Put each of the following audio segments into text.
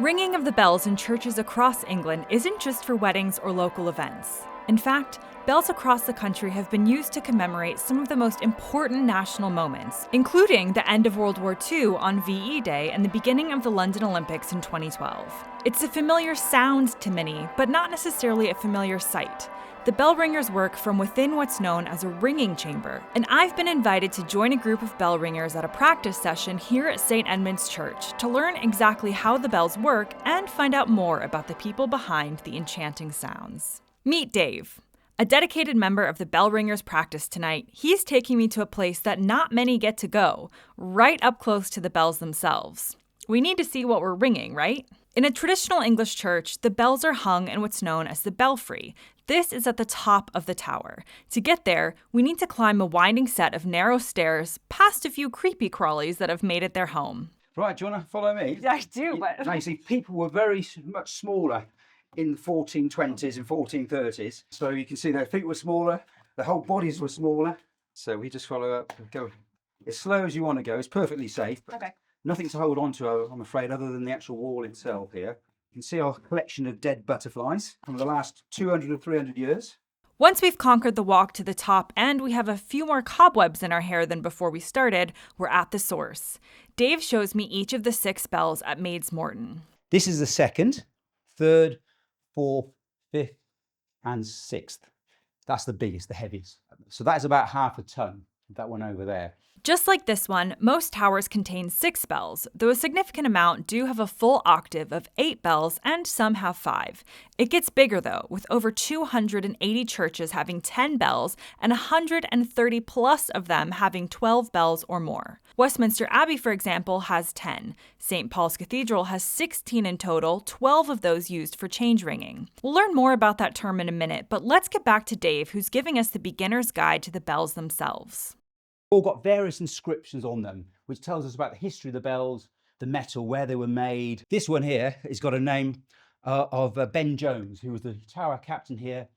Ringing of the bells in churches across England isn't just for weddings or local events. In fact, bells across the country have been used to commemorate some of the most important national moments, including the end of World War II on VE Day and the beginning of the London Olympics in 2012. It's a familiar sound to many, but not necessarily a familiar sight. The bell ringers work from within what's known as a ringing chamber, and I've been invited to join a group of bell ringers at a practice session here at St. Edmund's Church to learn exactly how the bells work and find out more about the people behind the enchanting sounds. Meet Dave. A dedicated member of the bell ringers practice tonight, he's taking me to a place that not many get to go, right up close to the bells themselves. We need to see what we're ringing, right? In a traditional English church, the bells are hung in what's known as the belfry. This is at the top of the tower. To get there, we need to climb a winding set of narrow stairs past a few creepy crawlies that have made it their home. Right, do you want to follow me? Yeah, I do, but... Now, you see, people were very much smaller in the 1420s and 1430s. So you can see their feet were smaller, their whole bodies were smaller. So we just follow up and go as slow as you want to go. It's perfectly safe. But okay. Nothing to hold on to, I'm afraid, other than the actual wall itself here. You can see our collection of dead butterflies from the last 200 or 300 years. Once we've conquered the walk to the top and we have a few more cobwebs in our hair than before we started, we're at the source. Dave shows me each of the 6 bells at Maids Moreton. This is the 2nd, 3rd, 4th, 5th and 6th. That's the biggest, the heaviest. So that's about half a ton, that one over there. Just like this one, most towers contain 6 bells, though a significant amount do have a full octave of 8 bells and some have 5. It gets bigger though, with over 280 churches having 10 bells and 130 plus of them having 12 bells or more. Westminster Abbey, for example, has 10. St. Paul's Cathedral has 16 in total, 12 of those used for change ringing. We'll learn more about that term in a minute, but let's get back to Dave, who's giving us the beginner's guide to the bells themselves. All got various inscriptions on them, which tells us about the history of the bells, the metal, where they were made. This one here has got a name of Ben Jones, who was the tower captain here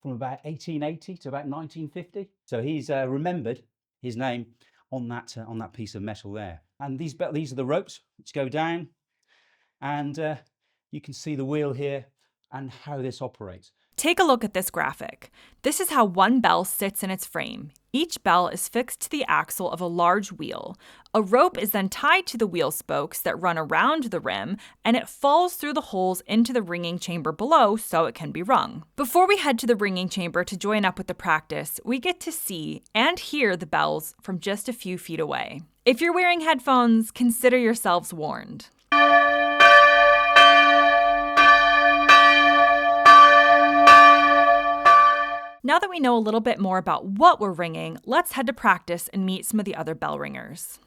from about 1880 to about 1950. So he's remembered his name on that piece of metal there. And these are the ropes which go down, and you can see the wheel here and how this operates. Take a look at this graphic. This is how one bell sits in its frame. Each bell is fixed to the axle of a large wheel. A rope is then tied to the wheel spokes that run around the rim, and it falls through the holes into the ringing chamber below so it can be rung. Before we head to the ringing chamber to join up with the practice, we get to see and hear the bells from just a few feet away. If you're wearing headphones, consider yourselves warned. Now that we know a little bit more about what we're ringing, let's head to practice and meet some of the other bell ringers.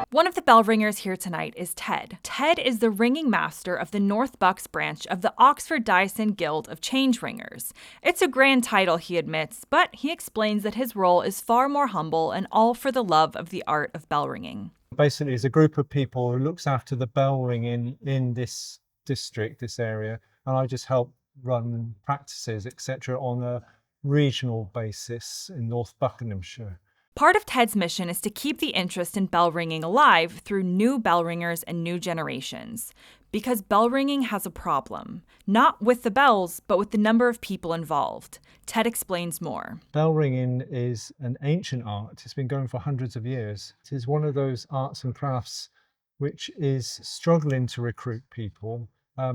One of the bell ringers here tonight is Ted. Ted is the ringing master of the North Bucks branch of the Oxford Diocesan Guild of Change Ringers. It's a grand title, he admits, but he explains that his role is far more humble and all for the love of the art of bell ringing. Basically, it's a group of people who looks after the bell ringing in this district, this area, and I just help run practices, etc., on a regional basis in North Buckinghamshire. Part of Ted's mission is to keep the interest in bell ringing alive through new bell ringers and new generations. Because bell ringing has a problem. Not with the bells, but with the number of people involved. Ted explains more. Bell ringing is an ancient art. It's been going for hundreds of years. It is one of those arts and crafts which is struggling to recruit people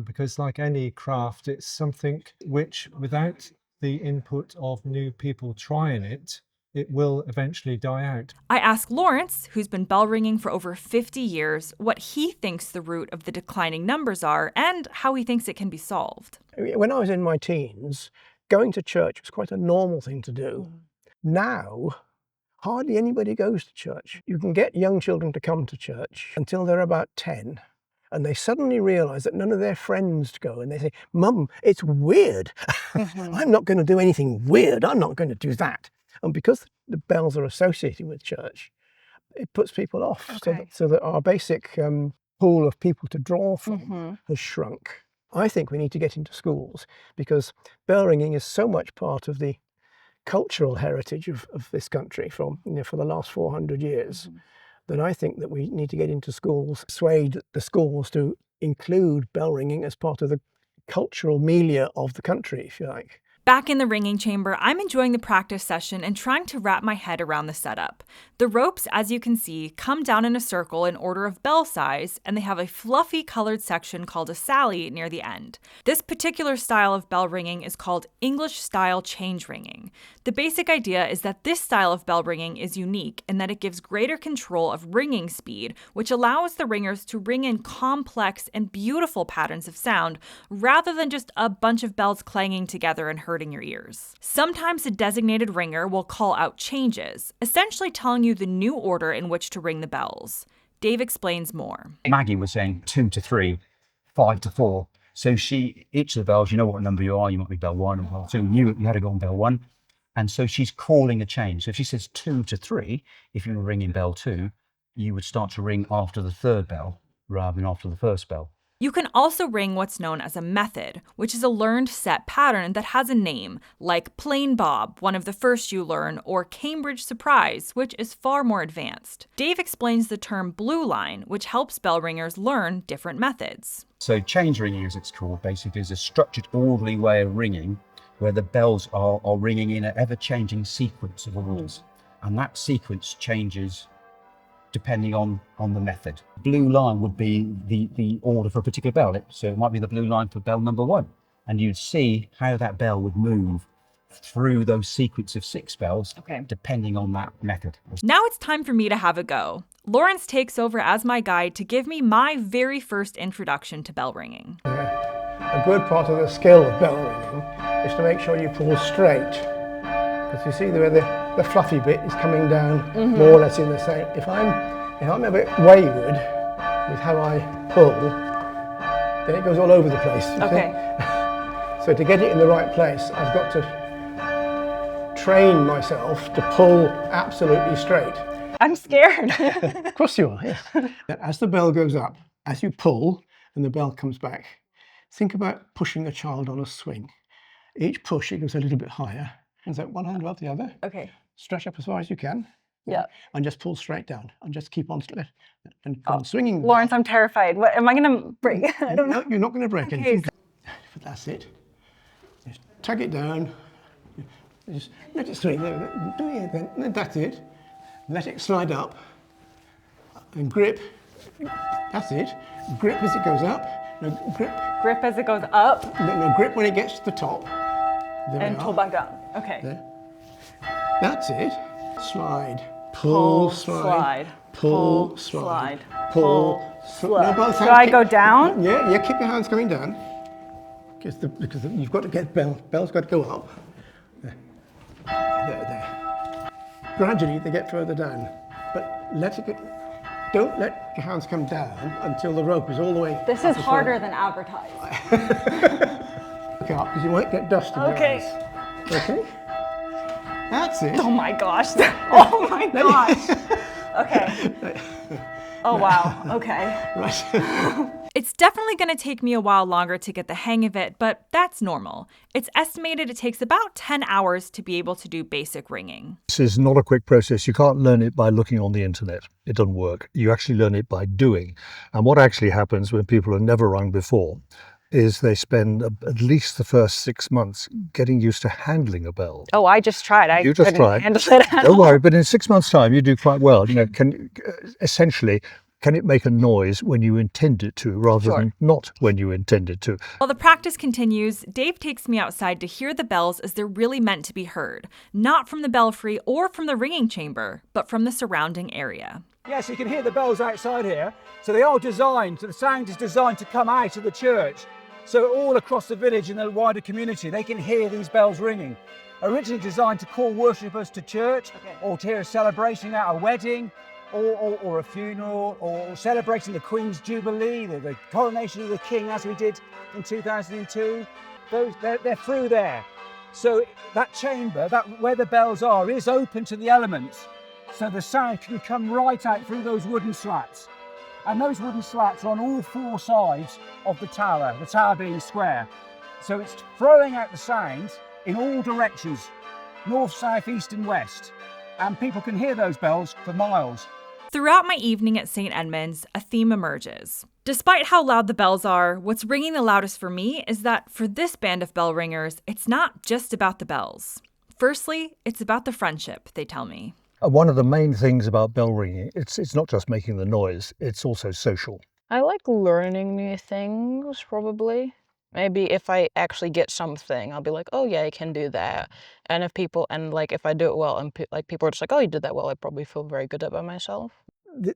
because, like any craft, it's something which, without the input of new people trying it, it will eventually die out. I ask Laurence, who's been bell ringing for over 50 years, what he thinks the root of the declining numbers are and how he thinks it can be solved. When I was in my teens, going to church was quite a normal thing to do. Now, hardly anybody goes to church. You can get young children to come to church until they're about 10, and they suddenly realise that none of their friends go, and they say, "Mum, it's weird. I'm not going to do anything weird. I'm not going to do that." And because the bells are associated with church, it puts people off. Okay. So that our basic pool of people to draw from has shrunk. I think we need to get into schools because bell ringing is so much part of the cultural heritage of this country from, for the last 400 years, then I think that we need to get into schools, persuade the schools to include bell ringing as part of the cultural milieu of the country, if you like. Back in the ringing chamber, I'm enjoying the practice session and trying to wrap my head around the setup. The ropes, as you can see, come down in a circle in order of bell size, and they have a fluffy colored section called a sally near the end. This particular style of bell ringing is called Englishstyle change ringing. The basic idea is that this style of bell ringing is unique in that it gives greater control of ringing speed, which allows the ringers to ring in complex and beautiful patterns of sound rather than just a bunch of bells clanging together and hurting your ears. Sometimes a designated ringer will call out changes, essentially telling you the new order in which to ring the bells. Dave explains more. Maggie was saying 2 to 3, 5 to 4. So each of the bells, you know what number you are, you might be bell 1 or bell 2, you had to go on bell 1. And so she's calling a change. So if she says 2 to 3, if you were ringing bell 2, you would start to ring after the third bell rather than after the first bell. You can also ring what's known as a method, which is a learned set pattern that has a name, like Plain Bob, one of the first you learn, or Cambridge Surprise, which is far more advanced. Dave explains the term blue line, which helps bell ringers learn different methods. So change ringing, as it's called, basically is a structured, orderly way of ringing where the bells are ringing in an ever-changing sequence of orders. And that sequence changes depending on the method. Blue line would be the order for a particular bell. So it might be the blue line for bell number 1. And you'd see how that bell would move through those sequence of 6 bells, depending on that method. Now it's time for me to have a go. Laurence takes over as my guide to give me my very first introduction to bell ringing. A good part of the skill of bell ringing is to make sure you pull straight. Because you see where the fluffy bit is coming down more or less in the same. If I'm a bit wayward with how I pull, then it goes all over the place. So to get it in the right place, I've got to train myself to pull absolutely straight. I'm scared. Of course you are, yes. As the bell goes up, as you pull and the bell comes back, think about pushing a child on a swing. Each push, it goes a little bit higher. And so one hand above the other. Okay. Stretch up as far as you can. Yeah. And just pull straight down. And just keep on and go on swinging. Laurence, I'm terrified. What am I going to break? I don't know. No, you're not going to break anything. But that's it. Just tug it down. Just let it swing. That's it. Let it slide up. And grip. That's it. Grip as it goes up. No, grip. Grip as it goes up. No, grip when it gets to the top. There and pull back down. Okay. There. That's it. Slide. Pull, slide. Pull, slide. Pull, slide. No, both hands. Do I go down? Yeah, keep your hands going down. Because you've got to get bell's got to go up. There. Gradually they get further down. But don't let your hands come down until the rope is all the way. This is harder than advertised. Look up, because you won't get dust in your eyes. Okay. That's it. Oh my gosh. Oh my gosh. Okay. Oh wow. Okay. Right. It's definitely going to take me a while longer to get the hang of it, but that's normal. It's estimated it takes about 10 hours to be able to do basic ringing. This is not a quick process. You can't learn it by looking on the internet. It doesn't work. You actually learn it by doing. And what actually happens when people have never rung before is they spend at least the first 6 months getting used to handling a bell. Oh, I just tried. You just tried. Handle it. Don't worry, but in 6 months' time, you do quite well. Can it make a noise when you intend it to, rather than not when you intend it to? While the practice continues, Dave takes me outside to hear the bells as they're really meant to be heard, not from the belfry or from the ringing chamber, but from the surrounding area. Yes, you can hear the bells outside here. So they are designed, so the sound is designed to come out of the church. So all across the village and the wider community, they can hear these bells ringing. Originally designed to call worshippers to church, or to hear a celebration at a wedding, or a funeral, or celebrating the Queen's Jubilee, the coronation of the King, as we did in 2002. They're through there. So that chamber, where the bells are, is open to the elements. So the sound can come right out through those wooden slats. And those wooden slats are on all 4 sides of the tower being square. So it's throwing out the sound in all directions. north, south, east and west. And people can hear those bells for miles. Throughout my evening at St. Edmund's, a theme emerges. Despite how loud the bells are, what's ringing the loudest for me is that for this band of bell ringers, it's not just about the bells. Firstly, it's about the friendship, they tell me. One of the main things about bell ringing, it's not just making the noise, it's also social. I like learning new things, probably. Maybe if I actually get something, I'll be like, oh yeah, I can do that. And if I do it well and people are just like, oh, you did that well, I probably feel very good about myself.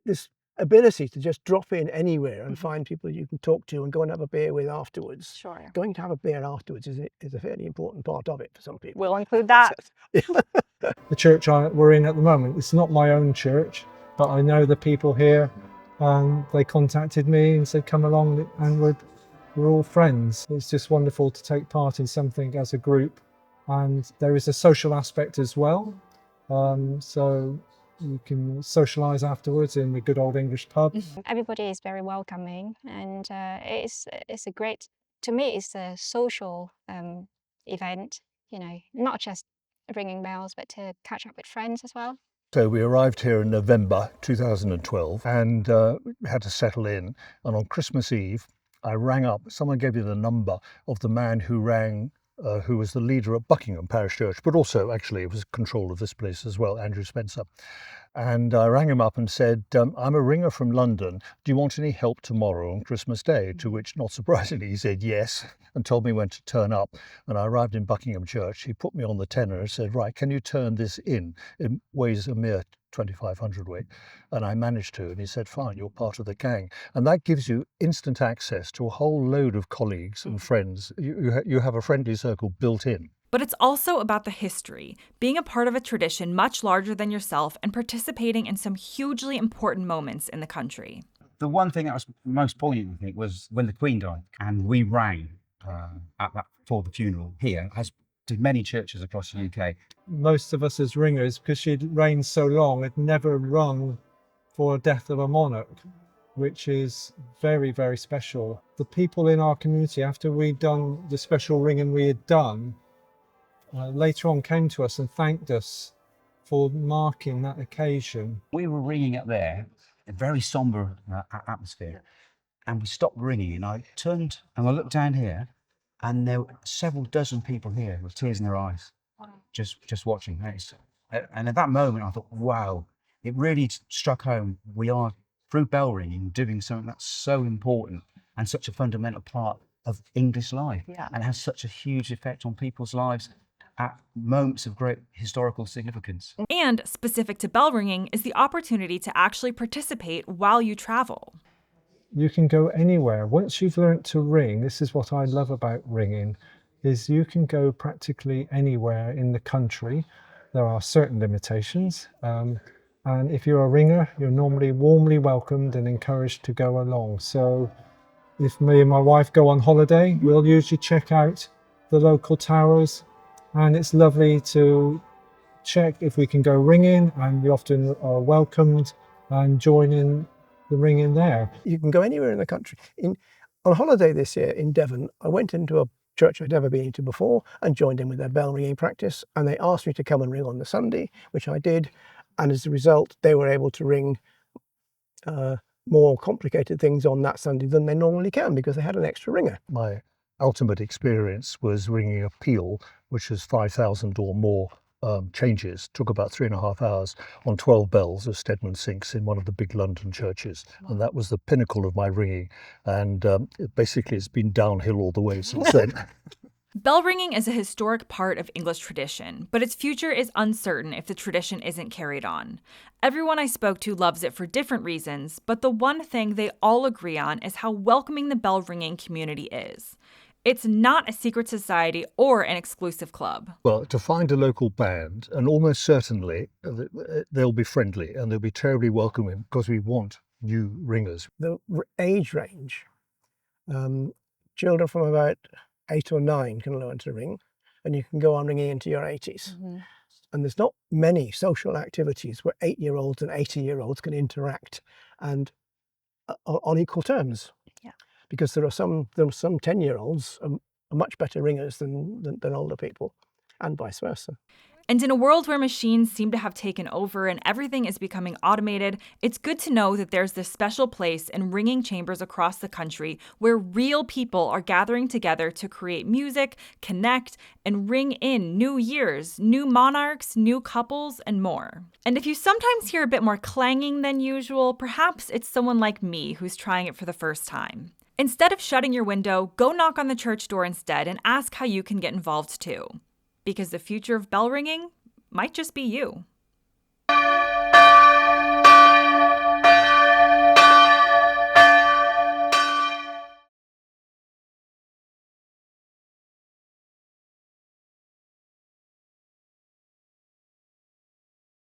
This ability to just drop in anywhere and find people you can talk to and go and have a beer with afterwards. Sure. Going to have a beer afterwards is a fairly important part of it for some people. We'll include that. The church we're in at the moment, it's not my own church, but I know the people here, and they contacted me and said come along, and we're all friends. It's just wonderful to take part in something as a group, and there is a social aspect as well. So you can socialise afterwards in the good old English pub. Everybody is very welcoming, and it's a great, to me, it's a social event. You know, not just ringing bells, but to catch up with friends as well. So we arrived here in November 2012 and had to settle in. And on Christmas Eve, I rang up, someone gave me the number of the man who who was the leader at Buckingham Parish Church, but also actually was control of this place as well, Andrew Spencer. And I rang him up and said, I'm a ringer from London. Do you want any help tomorrow on Christmas Day? To which, not surprisingly, he said yes and told me when to turn up. And I arrived in Buckingham Church. He put me on the tenor and said, right, can you turn this in? It weighs a mere 2,500 weight. And I managed to. And he said, fine, you're part of the gang. And that gives you instant access to a whole load of colleagues and friends. You have a friendly circle built in. But it's also about the history, being a part of a tradition much larger than yourself and participating in some hugely important moments in the country. The one thing that was most poignant, I think, was when the Queen died, and we rang for the funeral here, as did many churches across the UK. Most of us as ringers, because she'd reigned so long, had never rung for a death of a monarch, which is very, very special. The people in our community, after we'd done the special ringing we had done, later on came to us and thanked us for marking that occasion. We were ringing up there, a very sombre atmosphere, and we stopped ringing, and I turned and I looked down here, and there were several dozen people here with tears in their eyes, just watching. And at that moment I thought, wow, it really struck home. We are, through bell ringing, doing something that's so important and such a fundamental part of English life, and has such a huge effect on people's lives at moments of great historical significance. And specific to bell ringing is the opportunity to actually participate while you travel. You can go anywhere. Once you've learnt to ring, this is what I love about ringing, is you can go practically anywhere in the country. There are certain limitations. And if you're a ringer, you're normally warmly welcomed and encouraged to go along. So if me and my wife go on holiday, we'll usually check out the local towers, and it's lovely to check if we can go ringing, and we often are welcomed and join in the ringing there. You can go anywhere in the country. On holiday this year in Devon, I went into a church I'd never been to before and joined in with their bell ringing practice, and they asked me to come and ring on the Sunday, which I did, and as a result they were able to ring more complicated things on that Sunday than they normally can because they had an extra ringer. My ultimate experience was ringing a peal, which was 5,000 or more changes. Took about 3.5 hours on 12 bells of Stedman sinks in one of the big London churches. And that was the pinnacle of my ringing. And basically it's been downhill all the way since then. Bell ringing is a historic part of English tradition, but its future is uncertain if the tradition isn't carried on. Everyone I spoke to loves it for different reasons, but the one thing they all agree on is how welcoming the bell ringing community is. It's not a secret society or an exclusive club. Well, to find a local band, and almost certainly they'll be friendly and they'll be terribly welcoming because we want new ringers. The age range, children from about 8 or 9 can learn to ring, and you can go on ringing into your 80s. Mm-hmm. And there's not many social activities where 8-year-olds and 80-year-olds can interact and on equal terms. Yeah. Because there are some 10-year-olds are much better ringers than older people, and vice versa. And in a world where machines seem to have taken over and everything is becoming automated, it's good to know that there's this special place in ringing chambers across the country where real people are gathering together to create music, connect, and ring in new years, new monarchs, new couples, and more. And if you sometimes hear a bit more clanging than usual, perhaps it's someone like me who's trying it for the first time. Instead of shutting your window, go knock on the church door instead and ask how you can get involved too. Because the future of bell ringing might just be you.